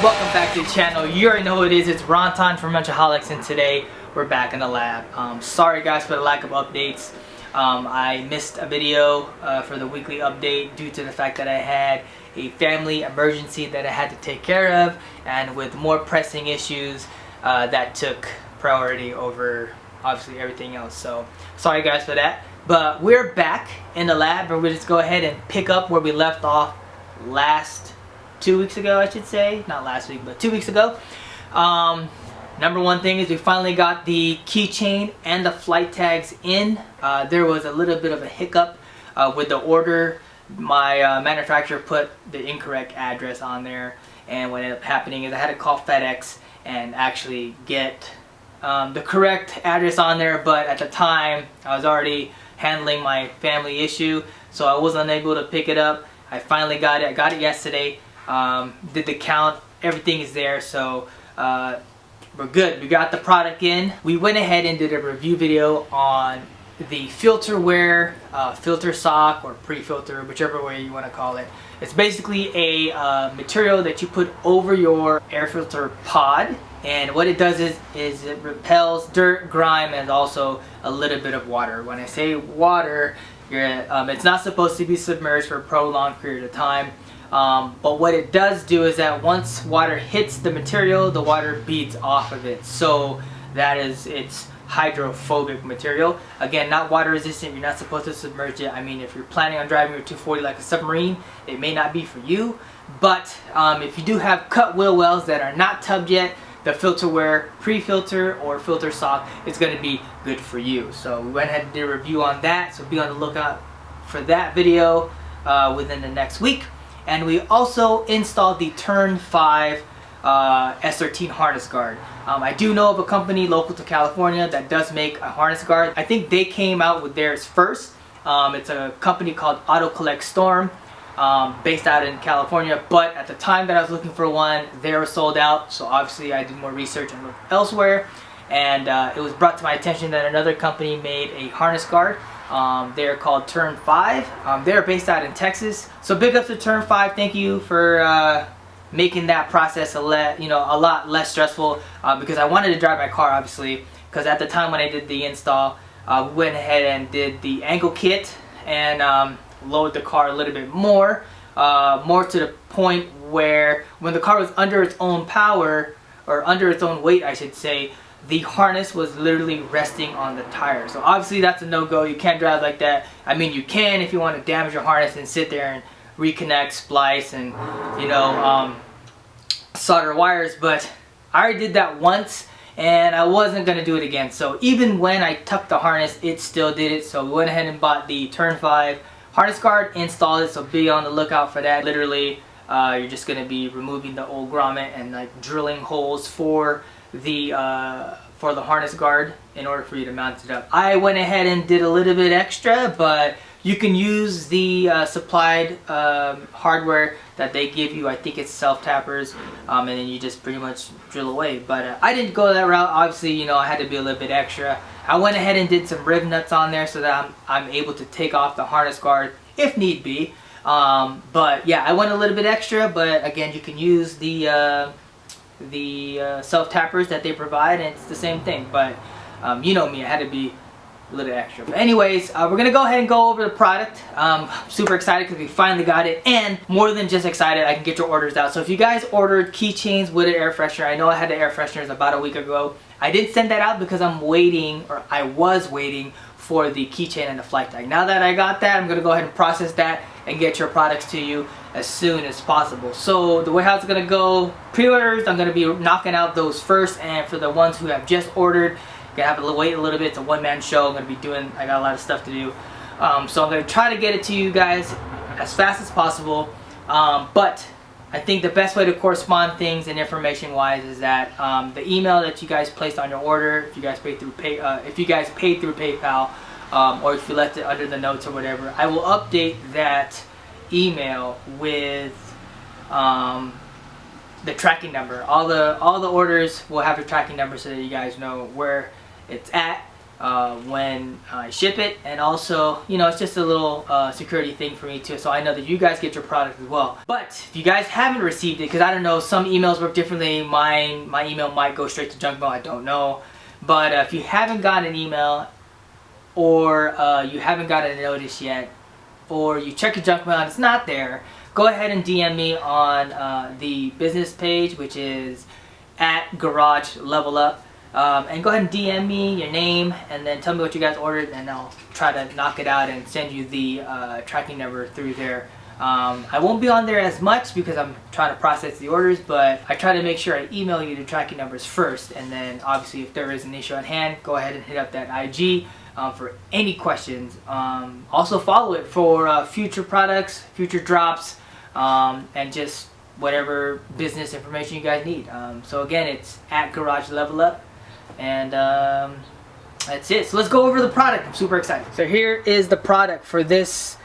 Welcome back to the channel. You already know who it is. It's Ronton from Wrench-a-holics, and today we're back in the lab. Sorry guys for the lack of updates. I missed a video for the weekly update due to the fact that I had a family emergency that I had to take care of, and with more pressing issues that took priority over obviously everything else. So sorry guys for that. But we're back in the lab, and we'll just go ahead and pick up where we left off last 2 weeks ago, I should say. Not last week, but 2 weeks ago. Number one thing is we finally got the keychain and the flight tags in. There was a little bit of a hiccup with the order. My manufacturer put the incorrect address on there, and what ended up happening is I had to call FedEx and actually get the correct address on there, but at the time I was already handling my family issue, so I was unable to pick it up. I finally got it. I got it yesterday. Did the count, everything is there, so we're good. We got the product in. We went ahead and did a review video on the filter wear, filter sock, or pre-filter, whichever way you want to call it. It's basically a material that you put over your air filter pod, and what it does is it repels dirt, grime, and also a little bit of water. When I say water, it's not supposed to be submerged for a prolonged period of time. But what it does do is that once water hits the material, the water beads off of it. So that is its hydrophobic material. Again, not water resistant. You're not supposed to submerge it. I mean, if you're planning on driving your 240 like a submarine, it may not be for you. But if you do have cut wheel wells that are not tubbed yet, the filter wear, pre-filter, or filter sock is going to be good for you. So we went ahead and did a review on that. So be on the lookout for that video within the next week. And we also installed the Turn 5 S13 harness guard. I do know of a company local to California that does make a harness guard. I think they came out with theirs first. It's a company called Auto Collect Storm, based out in California. But at the time that I was looking for one, they were sold out. So obviously I did more research and looked elsewhere. And it was brought to my attention that another company made a harness guard. They're called Turn 5. They're based out in Texas. So big up to Turn 5. Thank you for making that process a lot less stressful, because I wanted to drive my car, obviously, because at the time when I did the install, we went ahead and did the angle kit and lowered the car a little bit more to the point where when the car was under its own power, or under its own weight I should say, the harness was literally resting on the tire. So obviously that's a no-go. You can't drive like that. I mean, you can if you want to damage your harness and sit there and reconnect, splice, and solder wires, but I already did that once and I wasn't going to do it again. So even when I tucked the harness, it still did it. So we went ahead and bought the Turn 5 harness guard, installed it, so be on the lookout for that. Literally, you're just going to be removing the old grommet and like drilling holes for the harness guard in order for you to mount it up. I went ahead and did a little bit extra, but you can use the supplied hardware that they give you. I think it's self-tappers, and then you just pretty much drill away. But I didn't go that route. Obviously, I had to be a little bit extra. I went ahead and did some rib nuts on there so that I'm able to take off the harness guard if need be. But yeah, I went a little bit extra, but again, you can use the self-tappers that they provide, and it's the same thing. But you know me, I had to be a little extra. But anyways, we're gonna go ahead and go over the product. Super excited because we finally got it, and more than just excited, I can get your orders out. So if you guys ordered keychains with an air freshener, I know I had the air fresheners about a week ago. I didn't send that out because I'm waiting, or I was waiting for the keychain and the flight tag. Now that I got that, I'm gonna go ahead and process that and get your products to you as soon as possible. So the way how it's gonna go, pre-orders, I'm gonna be knocking out those first, and for the ones who have just ordered, gonna have to wait a little bit. It's a one-man show. I got a lot of stuff to do. So I'm gonna try to get it to you guys as fast as possible. But I think the best way to correspond things and information wise is that the email that you guys placed on your order, if you guys paid through PayPal, or if you left it under the notes or whatever, I will update that email with the tracking number. All the orders will have a tracking number so that you guys know where it's at. when I ship it, and also, you know, it's just a little security thing for me too, so I know that you guys get your product as well. But if you guys haven't received it, because I don't know, some emails work differently. My email might go straight to junk mail, I don't know. But if you haven't gotten an email, or you haven't gotten a notice yet, or you check your junk mail and it's not there, go ahead and DM me on the business page, which is at GarageLEVELUP. And go ahead and DM me your name and then tell me what you guys ordered, and I'll try to knock it out and send you the tracking number through there. I won't be on there as much because I'm trying to process the orders, but I try to make sure I email you the tracking numbers first, and then obviously if there is an issue at hand, go ahead and hit up that IG for any questions. Also follow it for future products, future drops, and just whatever business information you guys need. So again, it's at GarageLEVELUP. And that's it. So let's go over the product. I'm super excited. So here is the product for this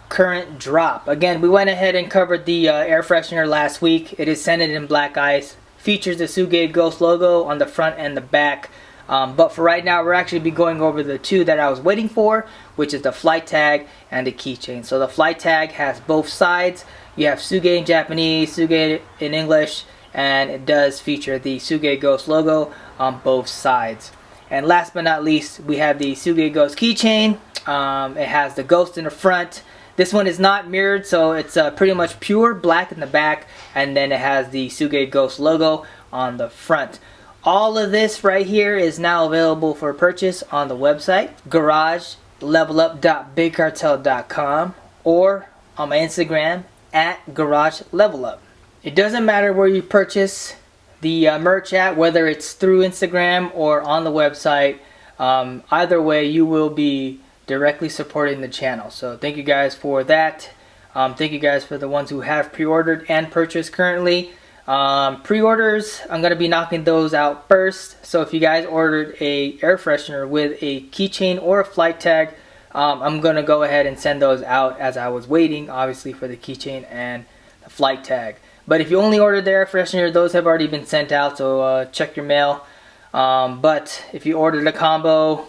current drop. Again, we went ahead and covered the air freshener last week. It is scented in black ice. Features the Suge Ghost logo on the front and the back. But for right now, we're actually be going over the two that I was waiting for, which is the flight tag and the keychain. So the flight tag has both sides. You have Suge in Japanese, Suge in English, and it does feature the Suge Ghost logo on both sides. And last but not least, we have the Suge Ghost keychain. It has the ghost in the front. This one is not mirrored, so it's pretty much pure black in the back, and then it has the Suge Ghost logo on the front. All of this right here is now available for purchase on the website GarageLEVELUP.BigCartel.com or on my Instagram at GarageLEVELUP. It doesn't matter where you purchase the merch at, whether it's through Instagram or on the website. Either way, you will be directly supporting the channel. So thank you guys for that. Thank you guys for the ones who have pre-ordered and purchased currently. Pre-orders, I'm going to be knocking those out first. So if you guys ordered a air freshener with a keychain or a flight tag, I'm going to go ahead and send those out as I was waiting, obviously, for the keychain and the flight tag. But if you only ordered the air freshener, those have already been sent out, so check your mail. But if you ordered a combo,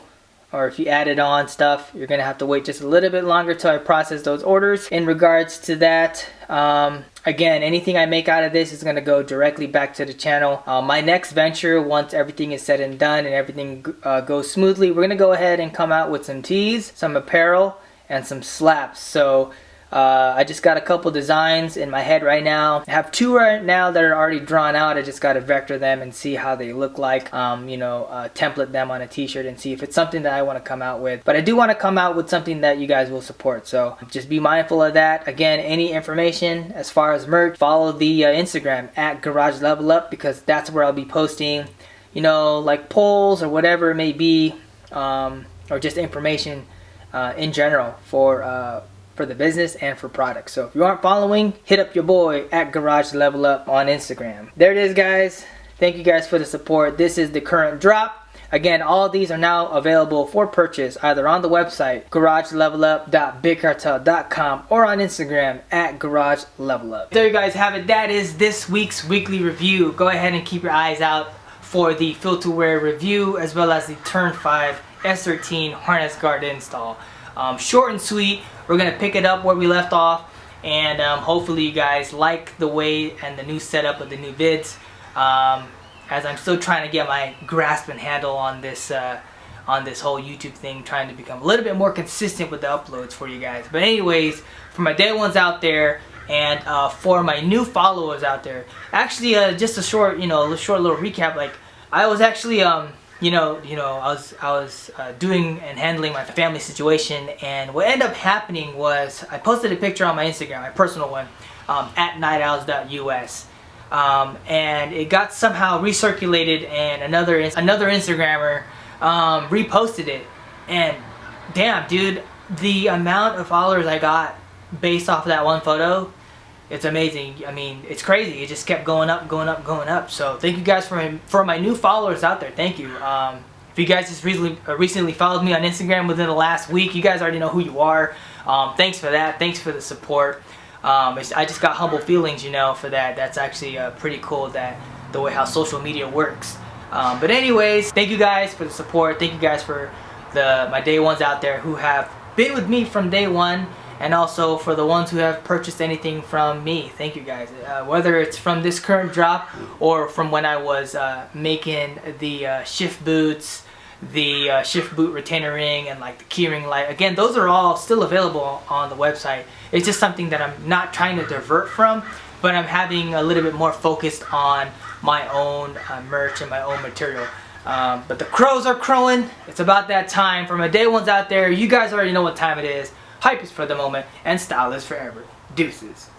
or if you added on stuff, you're going to have to wait just a little bit longer till I process those orders. In regards to that, again, anything I make out of this is going to go directly back to the channel. My next venture, once everything is said and done and everything goes smoothly, we're going to go ahead and come out with some tees, some apparel, and some slaps. So I just got a couple designs in my head right now. I have two right now that are already drawn out. I just got to vector them and see how they look like. Template them on a t-shirt and see if it's something that I want to come out with. But I do want to come out with something that you guys will support. So just be mindful of that. Again, any information as far as merch, follow the Instagram at GarageLEVELUP, because that's where I'll be posting, like polls or whatever it may be, or just information in general for the business and for products. So if you aren't following, hit up your boy at GarageLEVELUP on Instagram. There it is, guys. Thank you guys for the support. This is the current drop. Again, all of these are now available for purchase either on the website GarageLEVELUP.BigCartel.com or on Instagram at GarageLEVELUP. There you guys have it. That is this week's weekly review. Go ahead and keep your eyes out for the Filterware review, as well as the Turn 5 S13 harness guard install. Short and sweet. We're going to pick it up where we left off, and hopefully you guys like the way and the new setup of the new vids, as I'm still trying to get my grasp and handle on this whole YouTube thing, trying to become a little bit more consistent with the uploads for you guys. But anyways, for my day ones out there, and for my new followers out there, actually just a short little recap. Like, I was actually I was doing and handling my family situation, and what ended up happening was I posted a picture on my Instagram, my personal one, at nightowls.us, and it got somehow recirculated, and another Instagrammer reposted it, and damn, dude, the amount of followers I got based off of that one photo, it's amazing. I mean, it's crazy. It just kept going up, going up, going up. So thank you guys for my new followers out there. Thank you. If you guys just recently followed me on Instagram within the last week, you guys already know who you are. Thanks for that. Thanks for the support. I just got humble feelings, for that. That's actually pretty cool, that the way how social media works. But anyways, thank you guys for the support. Thank you guys for my day ones out there who have been with me from day one, and also for the ones who have purchased anything from me. Thank you guys. Whether it's from this current drop or from when I was making the shift boots, the shift boot retainer ring, and like the keyring light. Again, those are all still available on the website. It's just something that I'm not trying to divert from, but I'm having a little bit more focused on my own merch and my own material. But the crows are crowing. It's about that time. For my day ones out there, you guys already know what time it is. Hype is for the moment, and style is forever. Deuces.